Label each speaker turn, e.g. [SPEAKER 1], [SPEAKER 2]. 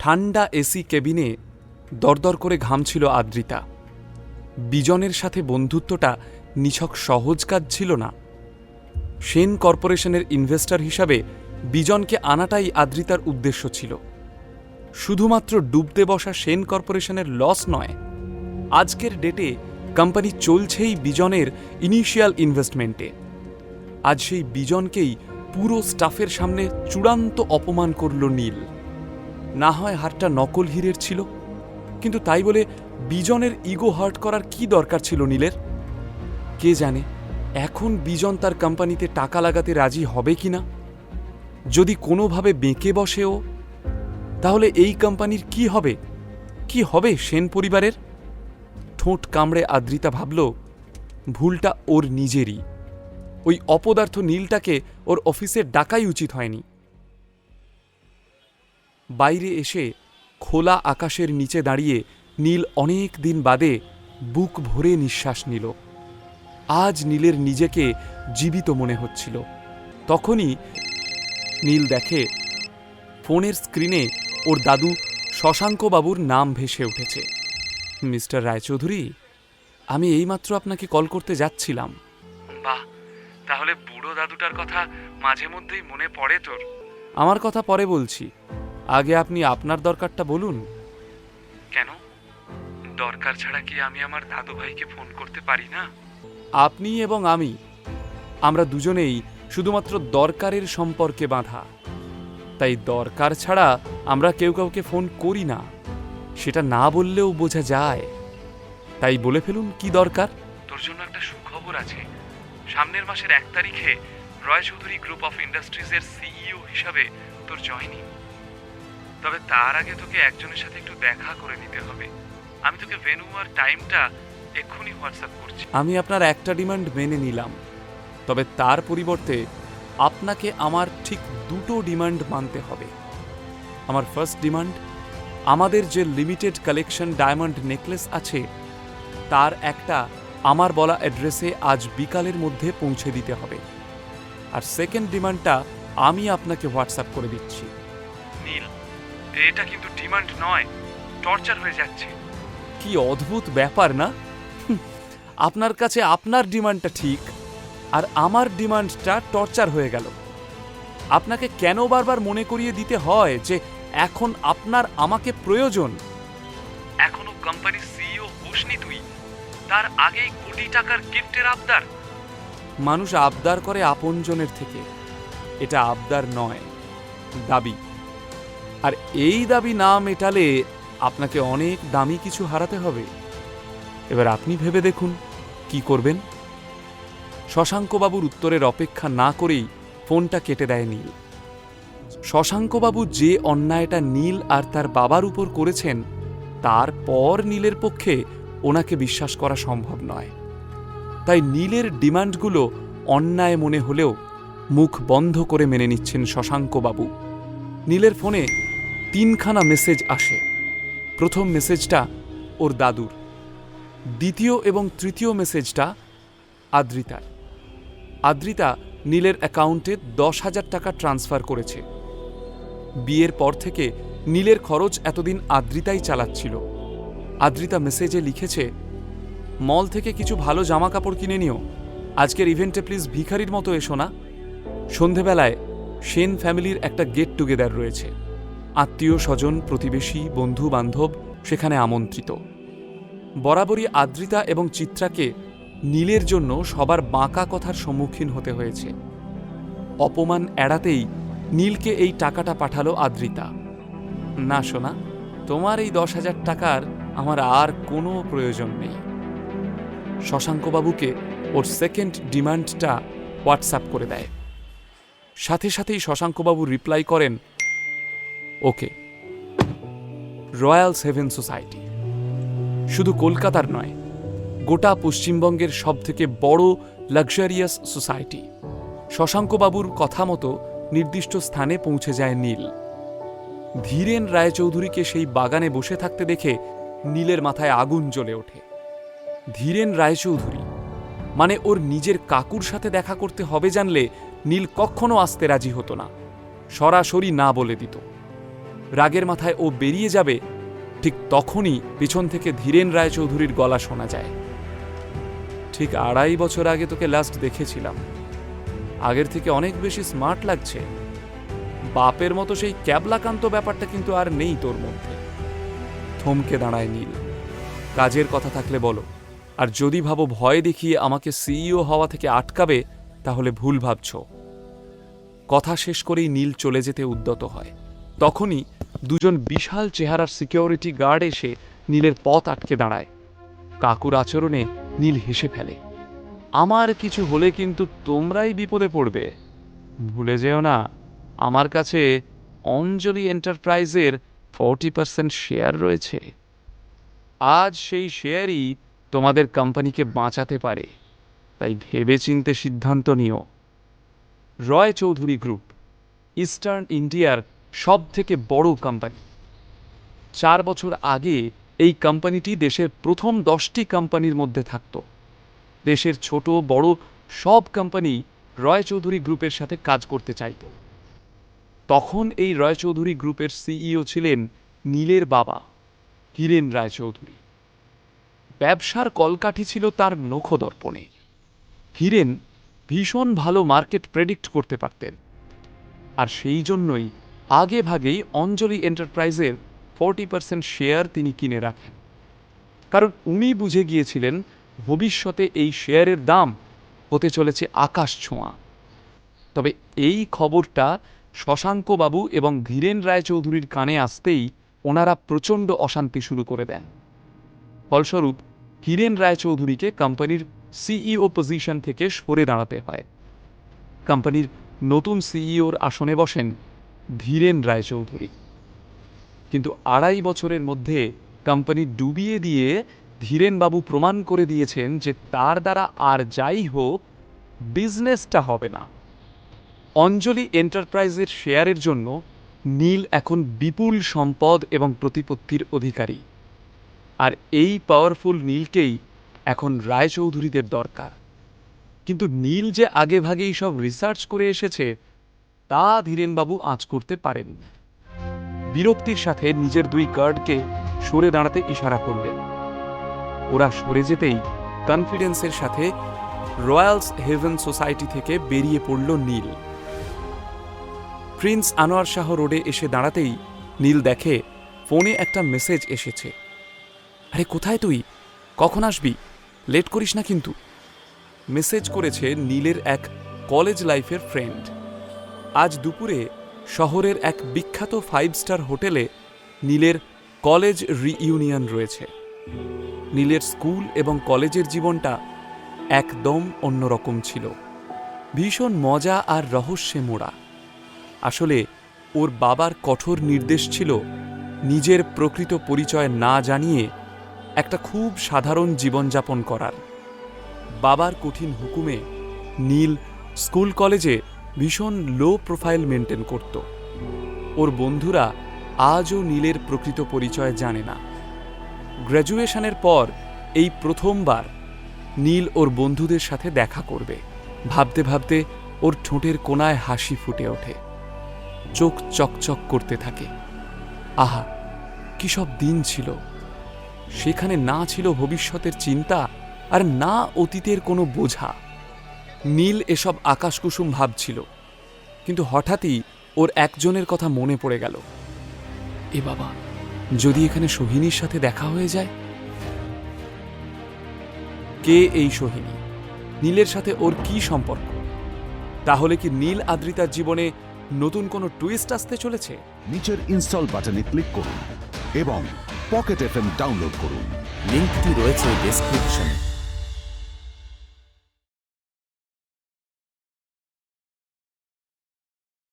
[SPEAKER 1] ঠান্ডা এসি কেবিনে দরদর করে ঘামছিল আদ্রিতা। বিজনের সাথে বন্ধুত্বটা নিছক সহজ কাজ ছিল না। সেন কর্পোরেশনের ইনভেস্টর হিসাবে বিজনকে আনাটাই আদ্রিতার উদ্দেশ্য ছিল। শুধুমাত্র ডুবতে বসা সেন কর্পোরেশনের লস নয়, আজকের ডেটে কোম্পানি চলছেই বিজনের ইনিশিয়াল ইনভেস্টমেন্টে। আজ সেই বিজনকেই পুরো স্টাফের সামনে চূড়ান্ত অপমান করল নীল। না হয় হারটা নকল হীরের ছিল, কিন্তু তাই বলে বিজনের ইগো হার্ট করার কি দরকার ছিল নীলের? কে জানে এখন বিজন তার কোম্পানিতে টাকা লাগাতে রাজি হবে কিনা। যদি কোনোভাবে বেঁকে বসেও, তাহলে এই কোম্পানির কি হবে? কি হবে সেন পরিবারের? ঠোঁট কামড়ে আদ্রিতা ভাবল, ভুলটা ওর নিজেরই। ওই অপদার্থ নীলটাকে ওর অফিসে ডাকাই উচিত হয়নি। বাইরে এসে খোলা আকাশের নিচে দাঁড়িয়ে নীল অনেক দিন বাদে বুক ভরে নিঃশ্বাস নিল। আজ নীলের নিজেকে জীবিত মনে হচ্ছিল। তখনই নীল দেখে ফোনের স্ক্রিনে ওর দাদু শশাঙ্কবাবুর নাম ভেসে উঠেছে। মিস্টার রায়চৌধুরী, আমি এইমাত্র আপনাকে কল করতে যাচ্ছিলাম। বাহ, তাহলে বুড়ো দাদুটার কথা মাঝে মধ্যেই মনে পড়ে তোর? আমার কথা পরে বলছি, আগে আপনি আপনার দরকারটা বলুন। কেন, দরকার ছাড়া কি আমি আমার দাদু ভাইকে ফোন করতে পারি না? আপনি এবং আমরা দুজনেই শুধুমাত্র দরকারের সম্পর্কে বাঁধা। তাই দরকার ছাড়া আমরা কেউ কাউকে ফোন করি না, সেটা না বললেও বোঝা যায়। তাই বলে ফেলুন কি দরকার। তোর জন্য একটা সুখবর আছে। সামনের মাসের 1 তারিখে রয় চৌধুরী গ্রুপ অফ ইন্ডাস্ট্রিজের সিইও হিসাবে তোর জয়েনিং। তবে তার আগে তোকে একজনের সাথে একটু দেখা করে নিতে হবে। আমি তোকে ভেন্যু আর টাইমটা এক্ষুনি হোয়াটসঅ্যাপ করছি। আমি আপনার একটা ডিমান্ড মেনে নিলাম, তবে তার পরিবর্তে আপনাকে আমার ঠিক 2টো ডিমান্ড মানতে হবে। আমার ফার্স্ট ডিমান্ড, আমাদের যে লিমিটেড কালেকশন ডায়মন্ড নেকলেস আছে তার একটা আমার বলা অ্যাড্রেসে আজ বিকালের মধ্যে পৌঁছে দিতে হবে। আর সেকেন্ড ডিমান্ডটা আমি আপনাকে হোয়াটসঅ্যাপ করে দিচ্ছি। নীল, এটা কিন্তু ডিমান্ড নয়, টর্চার হয়ে যাচ্ছে। কি অদ্ভুত ব্যাপার না? আপনার কাছে আপনার ডিমান্ডটা ঠিক, আর আমার ডিমান্ডটা টর্চার হয়ে গেল। আপনাকে কেন বারবার মনে করিয়ে দিতে হয় যে এখন আপনার আমাকে প্রয়োজন? এখনো কোম্পানির সিইও হোসনি তুই, তার আগেই কোটি টাকার গিফটের আবদার। মানুষ আবদার করে আপনজনের থেকে, এটা আবদার নয়, দাবি। আর এই দাবি না মেটালে আপনাকে অনেক দামি কিছু হারাতে হবে। এবার আপনি ভেবে দেখুন কি করবেন। শশাঙ্কবাবুর উত্তরের অপেক্ষা না করেই ফোনটা কেটে দেয় নীল। শশাঙ্কবাবু যে অন্যায়টা নীল আর তার বাবার উপর করেছেন, তারপর নীলের পক্ষে ওনাকে বিশ্বাস করা সম্ভব নয়। তাই নীলের ডিমান্ডগুলো অন্যায় মনে হলেও মুখ বন্ধ করে মেনে নিচ্ছেন শশাঙ্কবাবু। নীলের ফোনে 3খানা মেসেজ আসে। প্রথম মেসেজটা ওর দাদুর, দ্বিতীয় এবং তৃতীয় মেসেজটা আদ্রিতার। আদ্রিতা নীলের অ্যাকাউন্টে 10,000 টাকা ট্রান্সফার করেছে। বিয়ের পর থেকে নীলের খরচ এতদিন আদ্রিতাই চালাচ্ছিল। আদ্রিতা মেসেজে লিখেছে, মল থেকে কিছু ভালো জামা কাপড় কিনে নিও, আজকের ইভেন্টে প্লিজ ভিখারির মতো এসো না। সন্ধেবেলায় সেন ফ্যামিলির একটা গেট টুগেদার রয়েছে। আত্মীয় স্বজন, প্রতিবেশী, বন্ধু বান্ধব সেখানে আমন্ত্রিত। বরাবরই আদ্রিতা এবং চিত্রাকে নীলের জন্য সবার বাঁকা কথার সম্মুখীন হতে হয়েছে। অপমান এড়াতেই নীলকে এই টাকাটা পাঠালো আদ্রিতা। না সোনা, তোমার এই 10,000 টাকার আমার আর কোনো প্রয়োজন নেই। শশাঙ্কবাবুকে ওর সেকেন্ড ডিমান্ডটা হোয়াটসঅ্যাপ করে দেয়। সাথে সাথেই শশাঙ্কবাবু রিপ্লাই করেন, ওকে। রয়্যাল সেভেন সোসাইটি শুধু কলকাতার নয়, গোটা পশ্চিমবঙ্গের সবথেকে বড় লাক্সারিয়াস সোসাইটি। শশাঙ্কবাবুর কথা মতো নির্দিষ্ট স্থানে পৌঁছে যায় নীল। ধীরেন রায়চৌধুরীকে সেই বাগানে বসে থাকতে দেখে নীলের মাথায় আগুন জ্বলে ওঠে। ধীরেন রায়চৌধুরী মানে ওর নিজের কাকুর সাথে দেখা করতে হবে জানলে নীল কখনো আসতে রাজি হতো না, সরাসরি না বলে দিত। রাগের মাথায় ও বেরিয়ে যাবে, ঠিক তখনই পিছন থেকে ধীরেন রায়চৌধুরীর গলা শোনা যায়। ঠিক 2.5 বছর আগে তোকে লাস্ট দেখেছিলাম, আগের থেকে অনেক বেশি স্মার্ট লাগছে। বাপের মতো সেই ক্যাবলাকান্ত ব্যাপারটা কিন্তু আর নেই তোর মধ্যে। থমকে দাঁড়ায় নীল। কাজের কথা থাকলে বলো, আর যদি ভাবো ভয় দেখিয়ে আমাকে সিইও হওয়া থেকে আটকাবে, তাহলে ভুল ভাবছ। কথা শেষ করেই নীল চলে যেতে উদ্যত হয়। তখনই দুজন বিশাল চেহারার সিকিউরিটি গার্ড এসে নীলের পথ আটকে দাঁড়ায়। কাকুর আচরণে নীল হেসে ফেলে। আমার কিছু হলে কিন্তু তোমরাই বিপদে পড়বে। ভুলে যেও না, আমার কাছে অঞ্জলি এন্টারপ্রাইজের 40% শেয়ার রয়েছে। আজ সেই শেয়ারই তোমাদের কোম্পানিকে বাঁচাতে পারে, তাই ভেবেচিন্তে সিদ্ধান্ত নিও। রয় চৌধুরী গ্রুপ ইস্টার্ন ইন্ডিয়ার সব থেকে বড় কোম্পানি। 4 বছর আগে এই কোম্পানিটি দেশের প্রথম 10টি কোম্পানির মধ্যে থাকত। দেশের ছোট বড় সব কোম্পানি রয় চৌধুরী গ্রুপের সাথে কাজ করতে চাইত। তখন এই রয় চৌধুরী গ্রুপের সিইও ছিলেন নীলের বাবা, হীরেন রায়চৌধুরী। ব্যবসার কলকাঠি ছিল তার নখদর্পণে। হীরেন ভীষণ ভালো মার্কেট প্রেডিক্ট করতে পারতেন, আর সেই জন্যই আগে ভাগেই অঞ্জলি এন্টারপ্রাইজের 40% শেয়ার তিনি কিনে রাখেন। কারণ উনি বুঝে গিয়েছিলেন ভবিষ্যতে এই শেয়ারের দাম হতে চলেছে আকাশ ছোঁয়া। তবে এই খবরটা শশাঙ্কবাবু এবং ধীরেন রায়চৌধুরীর কানে আসতেই ওনারা প্রচণ্ড অশান্তি শুরু করে দেন। ফলস্বরূপ হীরেন রায়চৌধুরীকে কোম্পানির সিইও পজিশন থেকে সরে দাঁড়াতে হয়। কোম্পানির নতুন সিইওর আসনে বসেন ধীরেন রায়চৌধুরী। কিন্তু 2.5 বছরের মধ্যে কোম্পানি ডুবিয়ে দিয়ে ধীরেনবাবু প্রমাণ করে দিয়েছেন যে তার দ্বারা আর যাই হোক বিজনেসটা হবে না। অঞ্জলি এন্টারপ্রাইজের শেয়ারের জন্য নীল এখন বিপুল সম্পদ এবং প্রতিপত্তির অধিকারী, আর এই পাওয়ারফুল নীলকেই এখন রায়চৌধুরীদের দরকার। কিন্তু নীল যে আগে ভাগেই সব রিসার্চ করে এসেছে তা ধীরেনবাবু আঁচ করতে পারেন। বিরক্তির সাথে নিজের 2 গার্ডকে সরে দাঁড়াতে ইশারা করলেন। ওরা সরে যেতেই কনফিডেন্সের সাথে রয়্যালস হেভেন সোসাইটি থেকে বেরিয়ে পড়ল নীল। প্রিন্স আনোয়ার শাহ রোডে এসে দাঁড়াতেই নীল দেখে ফোনে একটা মেসেজ এসেছে। আরে কোথায় তুই, কখন আসবি, লেট করিস না কিন্তু। মেসেজ করেছে নীলের এক কলেজ লাইফের ফ্রেন্ড। আজ দুপুরে শহরের এক বিখ্যাত 5 স্টার হোটেলে নীলের কলেজ রিইউনিয়ন রয়েছে। নীলের স্কুল এবং কলেজের জীবনটা একদম অন্যরকম ছিল, ভীষণ মজা আর রহস্যে মোড়া। আসলে ওর বাবার কঠোর নির্দেশ ছিল নিজের প্রকৃত পরিচয় না জানিয়ে একটা খুব সাধারণ জীবনযাপন করার। বাবার কঠিন হুকুমে নীল স্কুল কলেজে ভীষণ লো প্রোফাইল মেনটেন করত। ওর বন্ধুরা আজও নীলের প্রকৃত পরিচয় জানে না। গ্র্যাজুয়েশনের পর এই প্রথমবার নীল ওর বন্ধুদের সাথে দেখা করবে। ভাবতে ভাবতে ওর ঠোঁটের কোণায় হাসি ফুটে ওঠে, চোখ চকচক করতে থাকে। আহা, কি সব দিন ছিল! সেখানে না ছিল ভবিষ্যতের চিন্তা, আর না অতীতের কোনো বোঝা। নীল এসব আকাশকুসুম ভাবছিল, কিন্তু হঠাৎই ওর একজনের কথা মনে পড়ে গেল। এ বাবা, যদি এখানে সোহিনীর সাথে দেখা হয়ে যায়! কে এই সোহিনী? নীলের সাথে ওর কি সম্পর্ক? তাহলে কি নীল আদ্রিতার জীবনে নতুন কোনো টুইস্ট আসতে চলেছে?
[SPEAKER 2] নিচের ইনস্টল বাটনে ক্লিক করুন এবং পকেট এফএম ডাউনলোড করুন।
[SPEAKER 3] লিঙ্কটি রয়েছে ডেসক্রিপশনে।